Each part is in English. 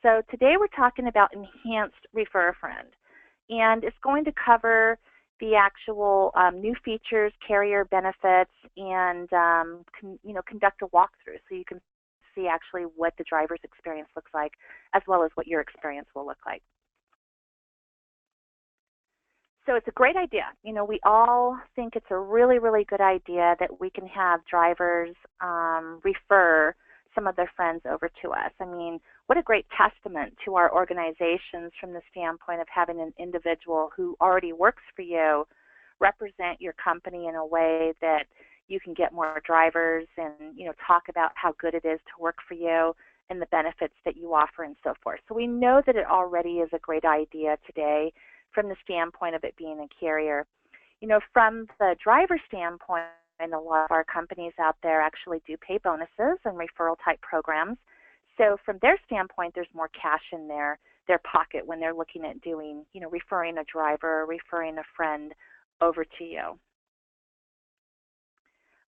So today we're talking about enhanced Refer a Friend, and it's going to cover the actual new features, carrier benefits, and conduct a walkthrough so you can see actually what the driver's experience looks like, as well as what your experience will look like. So it's a great idea. You know, we all think it's a really, really good idea that we can have drivers refer some of their friends over to us. I mean, what a great testament to our organizations from the standpoint of having an individual who already works for you represent your company in a way that you can get more drivers and, you know, talk about how good it is to work for you and the benefits that you offer and so forth. So we know that it already is a great idea today from the standpoint of it being a carrier. You know, from the driver standpoint, and a lot of our companies out there actually do pay bonuses and referral type programs. So from their standpoint, there's more cash in their pocket when they're looking at doing, you know, referring a driver or referring a friend over to you.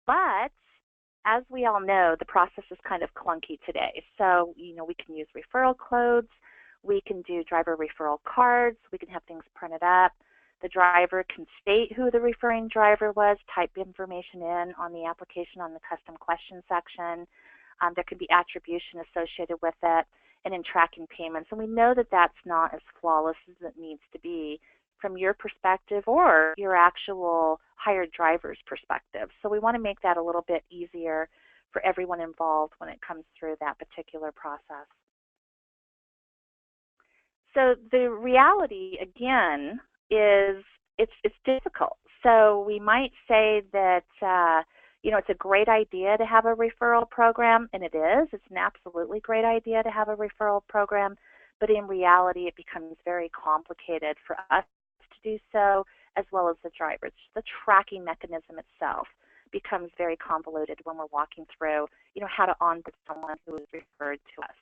But as we all know, the process is kind of clunky today. So, you know, we can use referral codes, we can do driver referral cards, we can have things printed up. The driver can state who the referring driver was, type information in on the application on the custom question section. There could be attribution associated with it, and in tracking payments. And we know that that's not as flawless as it needs to be from your perspective or your actual hired driver's perspective. So we want to make that a little bit easier for everyone involved when it comes through that particular process. So the reality, again, is it's difficult. So we might say that, you know, it's a great idea to have a referral program, and it is. It's an absolutely great idea to have a referral program, but in reality, it becomes very complicated for us to do so, as well as the drivers. The tracking mechanism itself becomes very convoluted when we're walking through, you know, how to onboard someone who is referred to us.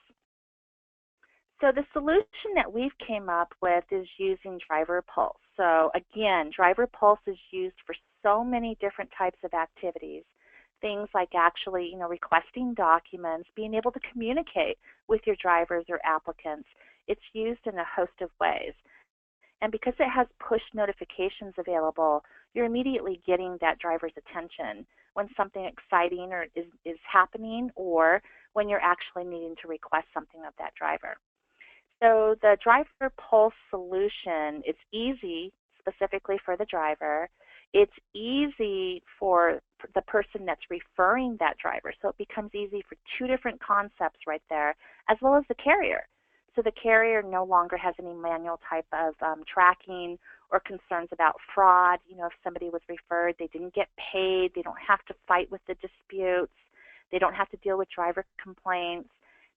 So the solution that we've came up with is using Driver Pulse. So again, Driver Pulse is used for so many different types of activities. Things like actually, you know, requesting documents, being able to communicate with your drivers or applicants. It's used in a host of ways. And because it has push notifications available, you're immediately getting that driver's attention when something exciting or is happening, or when you're actually needing to request something of that driver. So the Driver Pulse solution, it's easy specifically for the driver. It's easy for the person that's referring that driver. So it becomes easy for two different concepts right there, as well as the carrier. So the carrier no longer has any manual type of tracking or concerns about fraud. You know, if somebody was referred, they didn't get paid, they don't have to fight with the disputes, they don't have to deal with driver complaints,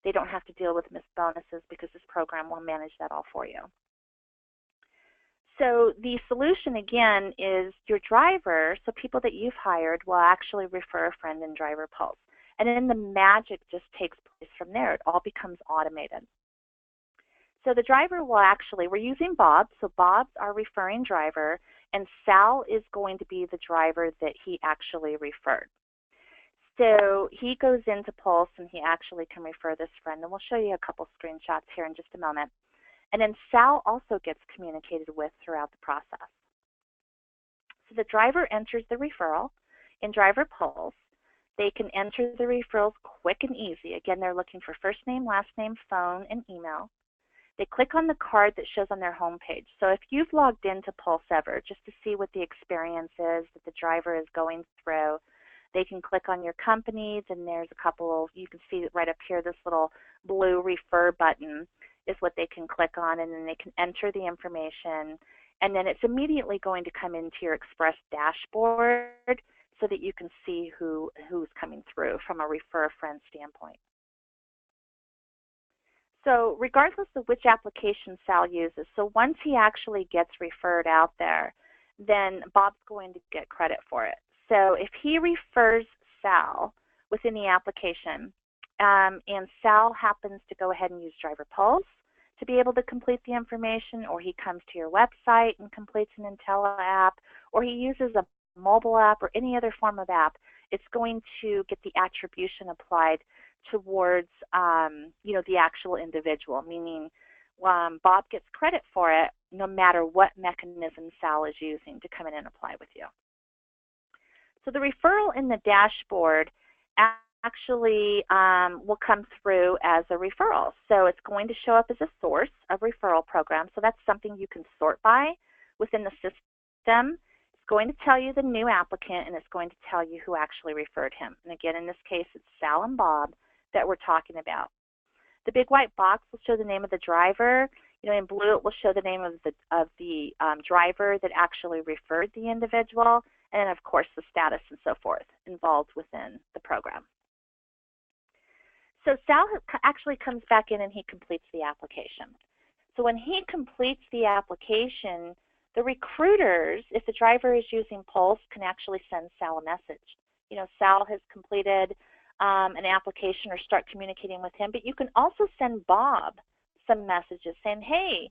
they don't have to deal with missed bonuses, because this program will manage that all for you. So the solution, again, is your driver, so people that you've hired will actually refer a friend in Driver Pulse. And then the magic just takes place from there. It all becomes automated. So the driver will actually, we're using Bob, so Bob's our referring driver, and Sal is going to be the driver that he actually referred. So he goes into Pulse and he actually can refer this friend, and we'll show you a couple screenshots here in just a moment. And then Sal also gets communicated with throughout the process. So the driver enters the referral in Driver Pulse. They can enter the referrals quick and easy. Again, they're looking for first name, last name, phone, and email. They click on the card that shows on their homepage. So if you've logged into Pulse ever, just to see what the experience is that the driver is going through, they can click on your companies, and there's a couple, you can see right up here, this little blue refer button is what they can click on, and then they can enter the information, and then it's immediately going to come into your Express dashboard so that you can see who's coming through from a refer a friend standpoint. So regardless of which application Sal uses, so once he actually gets referred out there, then Bob's going to get credit for it. So if he refers Sal within the application, and Sal happens to go ahead and use Driver Pulse to be able to complete the information, or he comes to your website and completes an Intella app, or he uses a mobile app or any other form of app, it's going to get the attribution applied towards, the actual individual, meaning Bob gets credit for it no matter what mechanism Sal is using to come in and apply with you. So the referral in the dashboard actually will come through as a referral. So it's going to show up as a source of referral program. So that's something you can sort by within the system. It's going to tell you the new applicant, and it's going to tell you who actually referred him. And again, in this case, it's Sal and Bob that we're talking about. The big white box will show the name of the driver. In blue, it will show the name of the driver that actually referred the individual, and of course the status and so forth involved within the program. So Sal actually comes back in and he completes the application. So when he completes the application, the recruiters, if the driver is using Pulse, can actually send Sal a message. Sal has completed an application or start communicating with him, but you can also send Bob some messages saying, hey,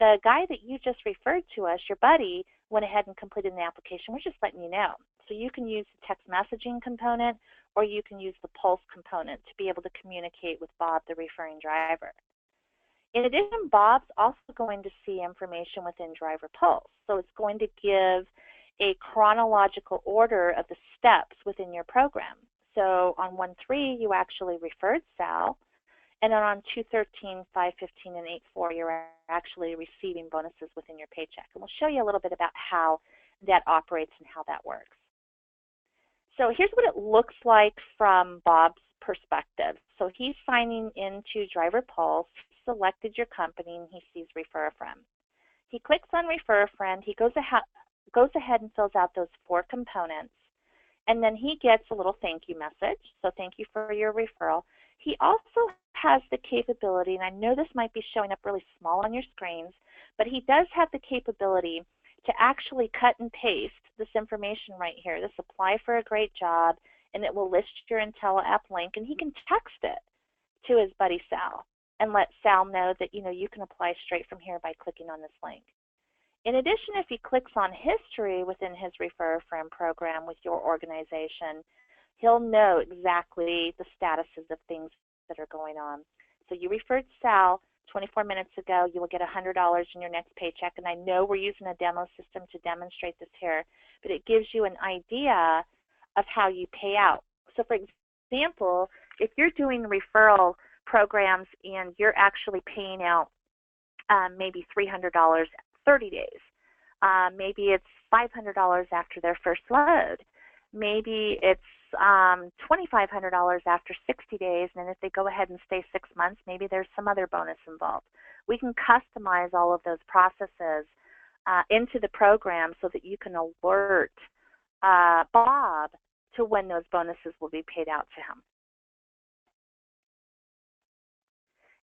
the guy that you just referred to us, your buddy, went ahead and completed an application. We're just letting you know. So you can use the text messaging component, or you can use the Pulse component to be able to communicate with Bob, the referring driver. In addition, Bob's also going to see information within Driver Pulse. So it's going to give a chronological order of the steps within your program. So on 1.3, you actually referred Sal, and then on 2.13, 5.15, and 8.4, you're actually receiving bonuses within your paycheck. And we'll show you a little bit about how that operates and how that works. So here's what it looks like from Bob's perspective. So he's signing into Driver Pulse, selected your company, and he sees Refer a Friend. He clicks on Refer a Friend. He goes ahead and fills out those 4 components, and then he gets a little thank you message. So thank you for your referral. He also has the capability, and I know this might be showing up really small on your screens, but he does have the capability to actually cut and paste this information right here, this apply for a great job, and it will list your IntelliApp link, and he can text it to his buddy Sal and let Sal know that you can apply straight from here by clicking on this link. In addition, if he clicks on history within his Refer a Friend program with your organization, he'll know exactly the statuses of things that are going on. So you referred Sal 24 minutes ago, you will get $100 in your next paycheck, and I know we're using a demo system to demonstrate this here, but it gives you an idea of how you pay out. So for example, if you're doing referral programs and you're actually paying out maybe $300 30 days, maybe it's $500 after their first load, maybe it's $2,500 after 60 days, and if they go ahead and stay 6 months, maybe there's some other bonus involved. We can customize all of those processes into the program so that you can alert Bob to when those bonuses will be paid out to him.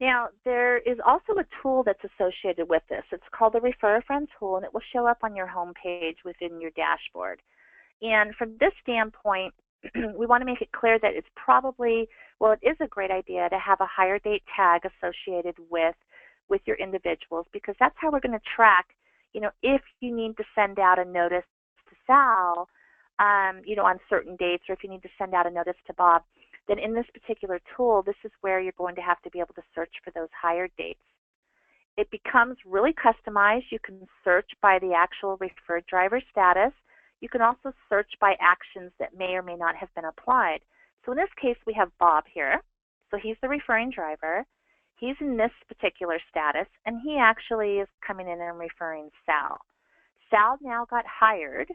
Now, there is also a tool that's associated with this. It's called the Refer a Friend tool, and it will show up on your home page within your dashboard. And from this standpoint, we want to make it clear that it's probably, well, it is a great idea to have a hire date tag associated with your individuals, because that's how we're going to track, if you need to send out a notice to Sal, on certain dates, or if you need to send out a notice to Bob, then in this particular tool, this is where you're going to have to be able to search for those hire dates. It becomes really customized. You can search by the actual referred driver status. You can also search by actions that may or may not have been applied. So in this case, we have Bob here. So he's the referring driver. He's in this particular status, and he actually is coming in and referring Sal. Sal now got hired.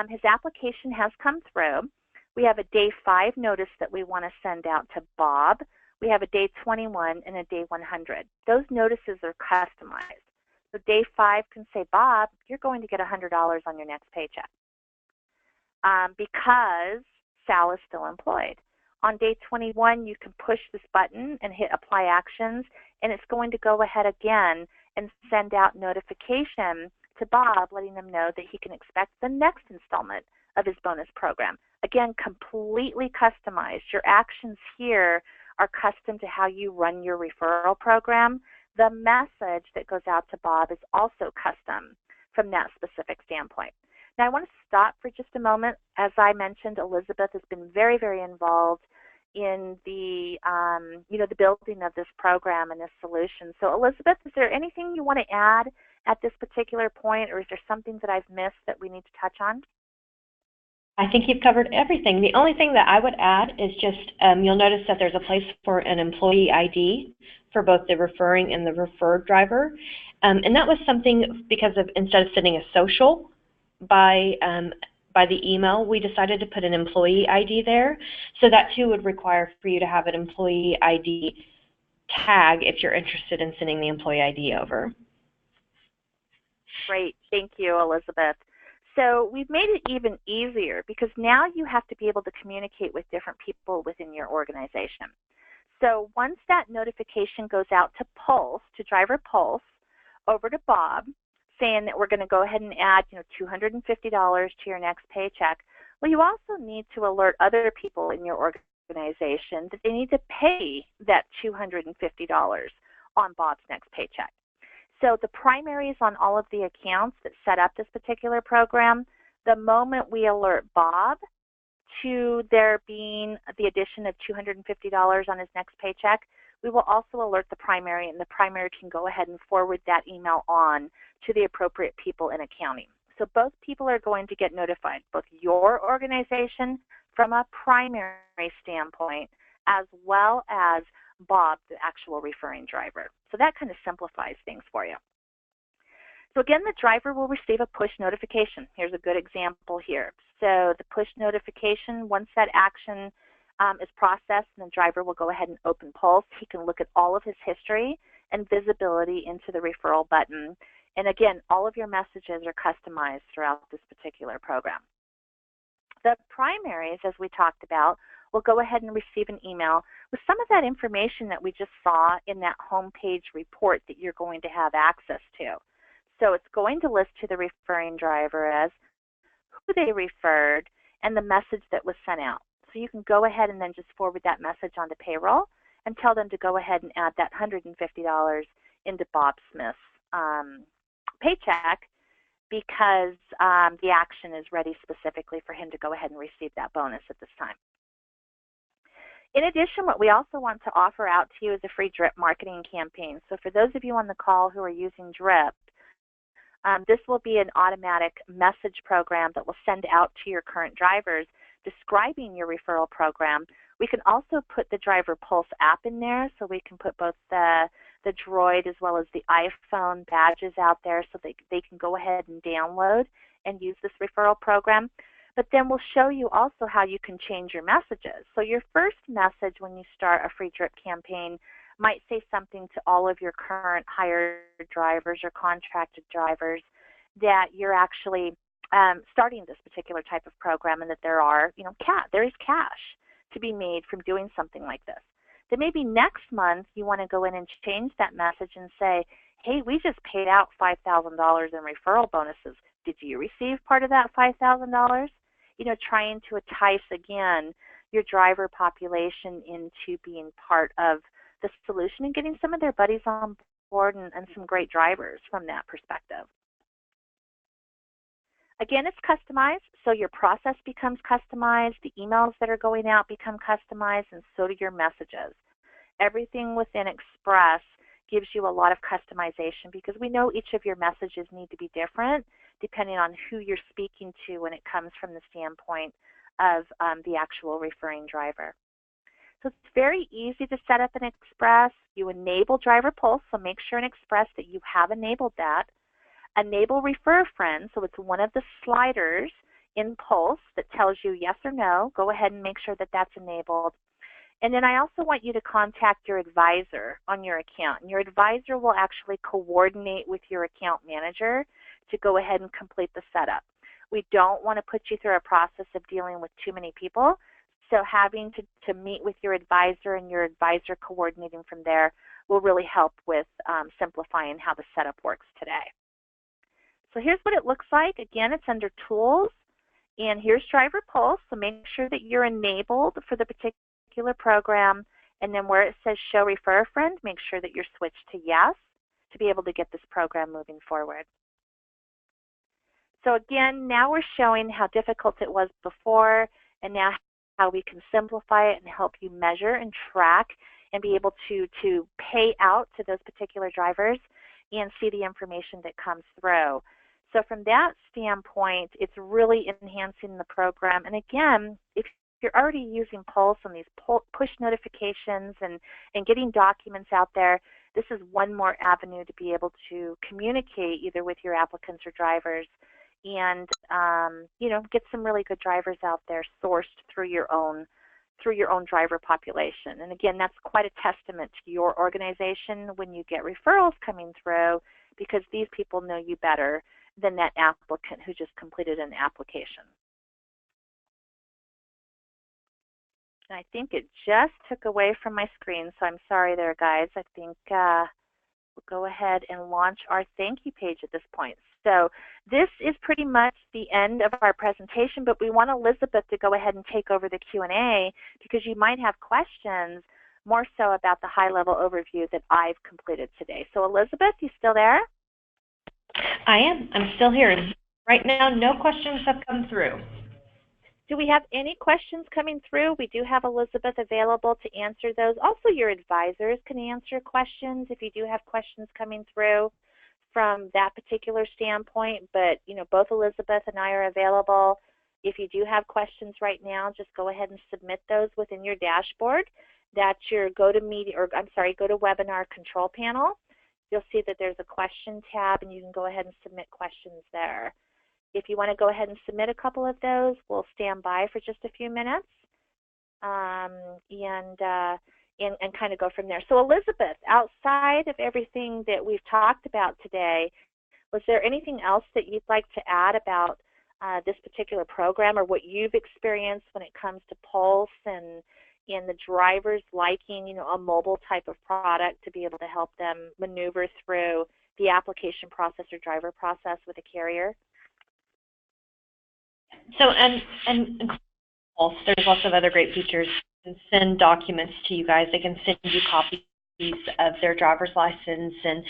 His application has come through. We have a day 5 notice that we want to send out to Bob. We have a day 21 and a day 100. Those notices are customized. So day 5 can say, Bob, you're going to get $100 on your next paycheck because Sal is still employed. On day 21, you can push this button and hit Apply Actions, and it's going to go ahead again and send out notification to Bob, letting them know that he can expect the next installment of his bonus program. Again, completely customized. Your actions here are custom to how you run your referral program. The message that goes out to Bob is also custom from that specific standpoint. Now, I want to stop for just a moment. As I mentioned, Elizabeth has been very, very involved in the the building of this program and this solution. So Elizabeth, is there anything you want to add at this particular point, or is there something that I've missed that we need to touch on? I think you've covered everything. The only thing that I would add is just you'll notice that there's a place for an employee ID for both the referring and the referred driver. And that was something because of instead of sending a social by the email, we decided to put an employee ID there. So that too would require for you to have an employee ID tag if you're interested in sending the employee ID over. Great. Thank you, Elizabeth. So we've made it even easier because now you have to be able to communicate with different people within your organization. So once that notification goes out to Pulse, to Driver Pulse, over to Bob, saying that we're going to go ahead and add $250 to your next paycheck, well, you also need to alert other people in your organization that they need to pay that $250 on Bob's next paycheck. So the primaries on all of the accounts that set up this particular program, the moment we alert Bob to there being the addition of $250 on his next paycheck, we will also alert the primary, and the primary can go ahead and forward that email on to the appropriate people in accounting. So both people are going to get notified, both your organization from a primary standpoint, as well as Bob, the actual referring driver. So that kind of simplifies things for you. So again, the driver will receive a push notification. Here's a good example here. So the push notification, once that action is processed, and the driver will go ahead and open Pulse, he can look at all of his history and visibility into the referral button. And again, all of your messages are customized throughout this particular program. The primaries, as we talked about, will go ahead and receive an email with some of that information that we just saw in that homepage report that you're going to have access to. So it's going to list to the referring driver as who they referred and the message that was sent out. So you can go ahead and then just forward that message onto payroll and tell them to go ahead and add that $150 into Bob Smith's paycheck, because the action is ready specifically for him to go ahead and receive that bonus at this time. In addition, what we also want to offer out to you is a free drip marketing campaign. So for those of you on the call who are using drip, this will be an automatic message program that will send out to your current drivers describing your referral program. We can also put the Driver Pulse app in there, so we can put both the Droid as well as the iPhone badges out there so they can go ahead and download and use this referral program. But then we'll show you also how you can change your messages. So your first message when you start a free drip campaign might say something to all of your current hired drivers or contracted drivers that you're actually starting this particular type of program, and that there is cash to be made from doing something like this. Then maybe next month you want to go in and change that message and say, hey, we just paid out $5,000 in referral bonuses. Did you receive part of that $5,000? Trying to entice, again, your driver population into being part of the solution and getting some of their buddies on board and some great drivers from that perspective. Again, it's customized, so your process becomes customized, the emails that are going out become customized, and so do your messages. Everything within Express gives you a lot of customization because we know each of your messages need to be different depending on who you're speaking to when it comes from the standpoint of the actual referring driver. So it's very easy to set up an Express. You enable Driver Pulse, so make sure in Express that you have enabled that. Enable Refer Friend, so it's one of the sliders in Pulse that tells you yes or no. Go ahead and make sure that that's enabled. And then I also want you to contact your advisor on your account. And your advisor will actually coordinate with your account manager to go ahead and complete the setup. We don't want to put you through a process of dealing with too many people, so having to meet with your advisor and your advisor coordinating from there will really help with simplifying how the setup works today. So here's what it looks like. Again, it's under Tools, and here's Driver Pulse, so make sure that you're enabled for the particular program, and then where it says Show Refer Friend, make sure that you're switched to Yes to be able to get this program moving forward. So again, now we're showing how difficult it was before, and now how we can simplify it and help you measure and track and be able to pay out to those particular drivers and see the information that comes through. So from that standpoint, it's really enhancing the program. And again, if you're already using Pulse on these push notifications and getting documents out there, this is one more avenue to be able to communicate either with your applicants or drivers and get some really good drivers out there sourced through your own driver population. And again, that's quite a testament to your organization when you get referrals coming through, because these people know you better than that applicant who just completed an application. And I think it just took away from my screen, so I'm sorry there, guys. I think we'll go ahead and launch our thank you page at this point. So this is pretty much the end of our presentation, but we want Elizabeth to go ahead and take over the Q&A because you might have questions more so about the high-level overview that I've completed today. So Elizabeth, you still there? I am. I'm still here. Right now, no questions have come through. Do we have any questions coming through? We do have Elizabeth available to answer those. Also, your advisors can answer questions if you do have questions coming through from that particular standpoint. But, both Elizabeth and I are available. If you do have questions right now, just go ahead and submit those within your dashboard. That's your GoToWebinar control panel. You'll see that there's a question tab, and you can go ahead and submit questions there. If you want to go ahead and submit a couple of those, we'll stand by for just a few minutes and kind of go from there. So Elizabeth, outside of everything that we've talked about today, was there anything else that you'd like to add about this particular program or what you've experienced when it comes to Pulse and the drivers liking, a mobile type of product to be able to help them maneuver through the application process or driver process with a carrier? So, and there's lots of other great features. They can send documents to you guys. They can send you copies of their driver's license and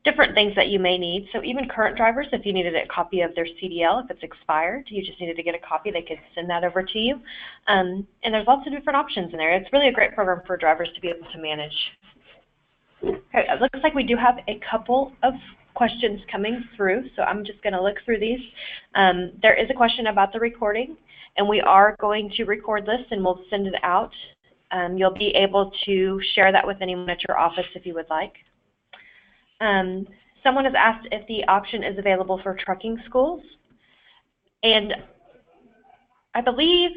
different things that you may need. So even current drivers, if you needed a copy of their CDL, if it's expired, you just needed to get a copy, they could send that over to you. And there's lots of different options in there. It's really a great program for drivers to be able to manage. Okay, it looks like we do have a couple of questions coming through, so I'm just going to look through these. There is a question about the recording, and we are going to record this and we'll send it out. You'll be able to share that with anyone at your office if you would like. Someone has asked if the option is available for trucking schools, and I believe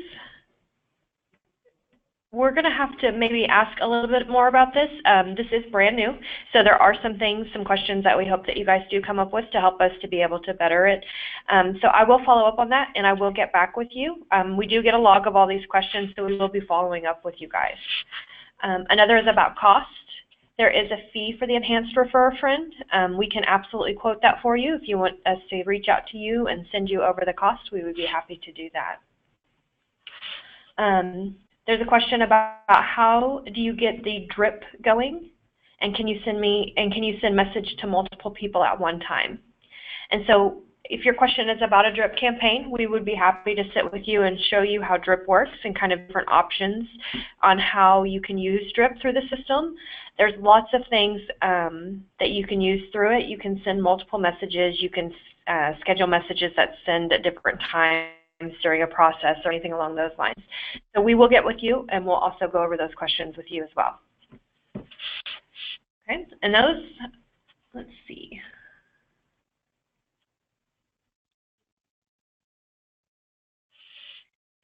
we're going to have to maybe ask a little bit more about this. This is brand new, so there are some questions that we hope that you guys do come up with to help us to be able to better it. So I will follow up on that, and I will get back with you. We do get a log of all these questions, so we will be following up with you guys. Another is about cost. There is a fee for the enhanced Refer a Friend. We can absolutely quote that for you. If you want us to reach out to you and send you over the cost, we would be happy to do that. There's a question about how do you get the drip going, and can you send message to multiple people at one time? And so if your question is about a drip campaign, we would be happy to sit with you and show you how drip works and kind of different options on how you can use drip through the system. There's lots of things that you can use through it. You can send multiple messages. You can schedule messages that send at different times during a process or anything along those lines. So we will get with you, and we'll also go over those questions with you as well. Okay, and those, let's see.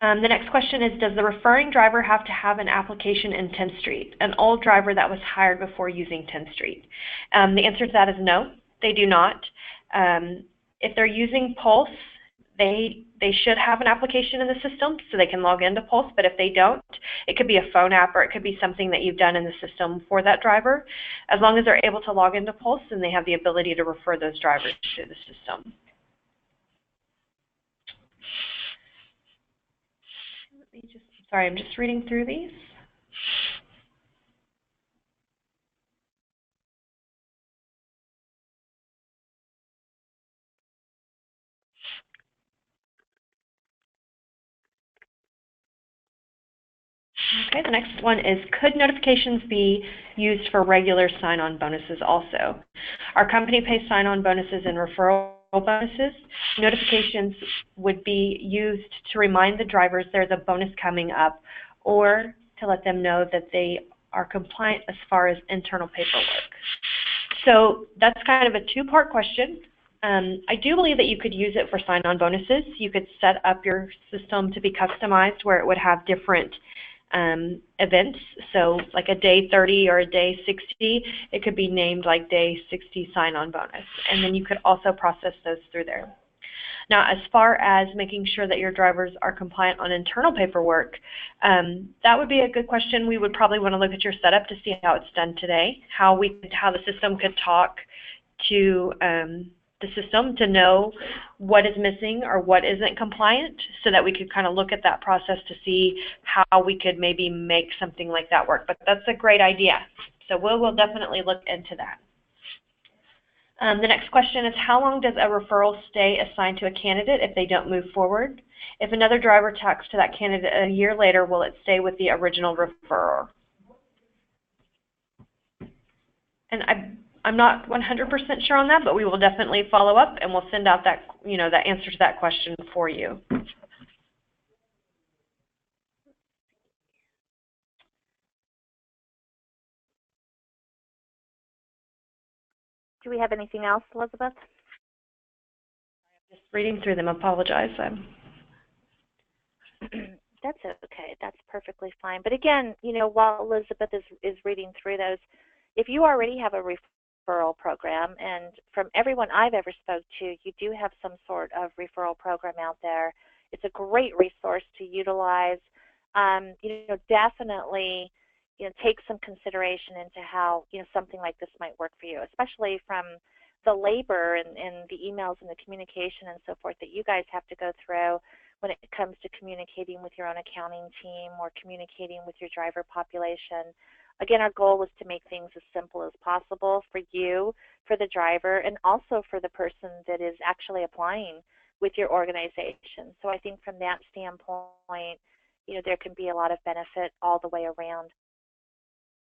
The next question is, does the referring driver have to have an application in 10th Street, an old driver that was hired before using 10th Street? The answer to that is no, they do not. If they're using Pulse, they should have an application in the system so they can log into Pulse, but if they don't, it could be a phone app or it could be something that you've done in the system for that driver. As long as they're able to log into Pulse, then they have the ability to refer those drivers to the system. Sorry, I'm just reading through these. Okay, the next one is, could notifications be used for regular sign-on bonuses also? Our company pays sign-on bonuses and referral bonuses. Notifications would be used to remind the drivers there's a bonus coming up, or to let them know that they are compliant as far as internal paperwork. So that's kind of a two-part question. I do believe that you could use it for sign-on bonuses. You could set up your system to be customized where it would have different events. So like a day 30 or a day 60, it could be named like day 60 sign-on bonus. And then you could also process those through there. Now, as far as making sure that your drivers are compliant on internal paperwork, that would be a good question. We would probably want to look at your setup to see how it's done today, how the system could talk to the system to know what is missing or what isn't compliant, so that we could kind of look at that process to see how we could maybe make something like that work. But that's a great idea. So we'll definitely look into that. The next question is, how long does a referral stay assigned to a candidate if they don't move forward? If another driver talks to that candidate a year later, will it stay with the original referrer? And I'm not 100% sure on that, but we will definitely follow up, and we'll send out that, that answer to that question for you. Do we have anything else, Elizabeth? Just reading through them. Apologize. That's okay. That's perfectly fine. But again, while Elizabeth is reading through those, if you already have a referral program, and from everyone I've ever spoke to, you do have some sort of referral program out there, it's a great resource to utilize. Definitely, take some consideration into how, something like this might work for you, especially from the labor and the emails and the communication and so forth that you guys have to go through when it comes to communicating with your own accounting team or communicating with your driver population. Again, our goal is to make things as simple as possible for you, for the driver, and also for the person that is actually applying with your organization. So I think from that standpoint, there can be a lot of benefit all the way around.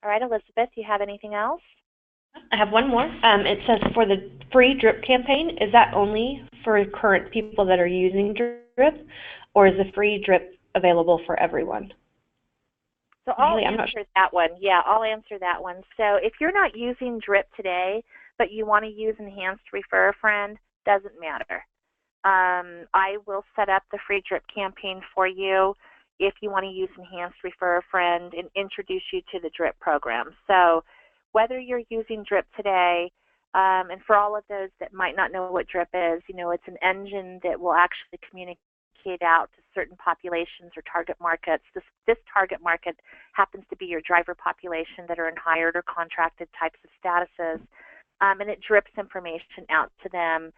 All right, Elizabeth, do you have anything else? I have one more. It says, for the free drip campaign, is that only for current people that are using drip, or is the free drip available for everyone? So I'll answer that one. Yeah, I'll answer that one. So if you're not using drip today, but you want to use Enhanced Refer a Friend, doesn't matter. I will set up the free drip campaign for you if you want to use Enhanced Refer a Friend and introduce you to the drip program. So whether you're using drip today, and for all of those that might not know what drip is, it's an engine that will actually communicate out to certain populations or target markets. This target market happens to be your driver population that are in hired or contracted types of statuses, and it drips information out to them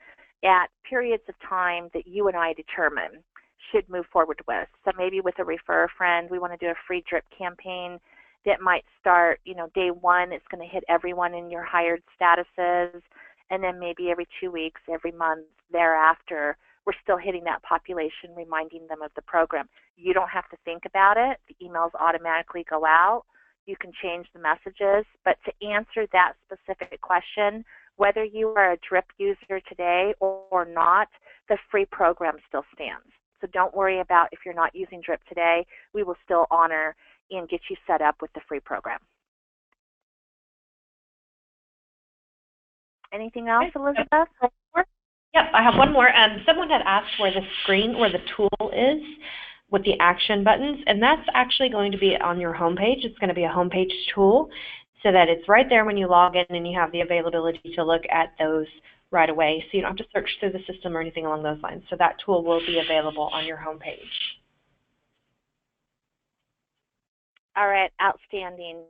at periods of time that you and I determine should move forward with. So maybe with a Refer a Friend, we want to do a free drip campaign that might start, day one, it's going to hit everyone in your hired statuses, and then maybe every 2 weeks, every month thereafter, we're still hitting that population, reminding them of the program. You don't have to think about it. The emails automatically go out. You can change the messages. But to answer that specific question, whether you are a drip user today or not, the free program still stands. So don't worry about if you're not using drip today. We will still honor and get you set up with the free program. Anything else, Elizabeth? Yep, I have one more. Someone had asked where the screen or the tool is with the action buttons, and that's actually going to be on your homepage. It's going to be a homepage tool so that it's right there when you log in and you have the availability to look at those right away. So you don't have to search through the system or anything along those lines. So that tool will be available on your homepage. All right, outstanding.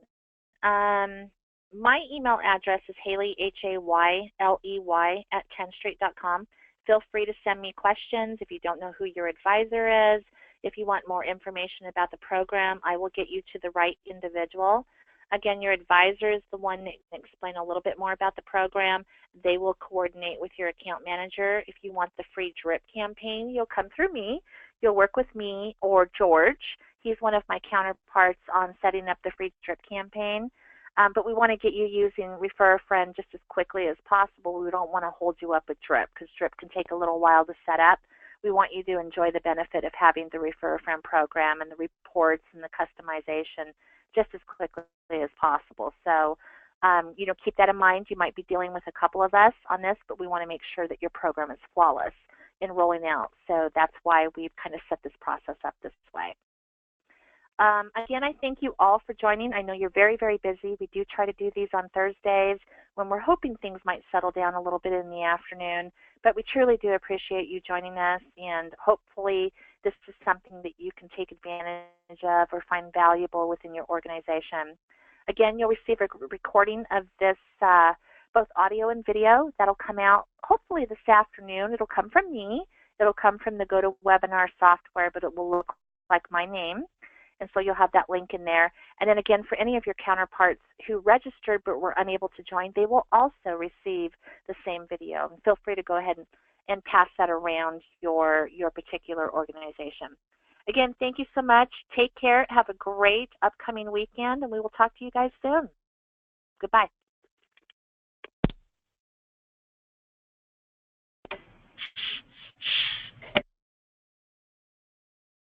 My email address is Haley, Hayley, @10street.com. Feel free to send me questions if you don't know who your advisor is. If you want more information about the program, I will get you to the right individual. Again, your advisor is the one that can explain a little bit more about the program. They will coordinate with your account manager. If you want the free drip campaign, you'll come through me. You'll work with me or George, He's one of my counterparts on setting up the free strip campaign. But we want to get you using Refer a Friend just as quickly as possible. We don't want to hold you up with Drip because Drip can take a little while to set up. We want you to enjoy the benefit of having the Refer a Friend program and the reports and the customization just as quickly as possible. So, keep that in mind. You might be dealing with a couple of us on this, but we want to make sure that your program is flawless in rolling out. So that's why we've kind of set this process up this way. Again, I thank you all for joining. I know you're very, very busy. We do try to do these on Thursdays when we're hoping things might settle down a little bit in the afternoon. But we truly do appreciate you joining us, and hopefully this is something that you can take advantage of or find valuable within your organization. Again, you'll receive a recording of this, both audio and video. That'll come out hopefully this afternoon. It'll come from me. It'll come from the GoToWebinar software, but it will look like my name. And so you'll have that link in there. And then again, for any of your counterparts who registered but were unable to join, they will also receive the same video. And feel free to go ahead and pass that around your particular organization. Again, thank you so much. Take care. Have a great upcoming weekend, and we will talk to you guys soon. Goodbye.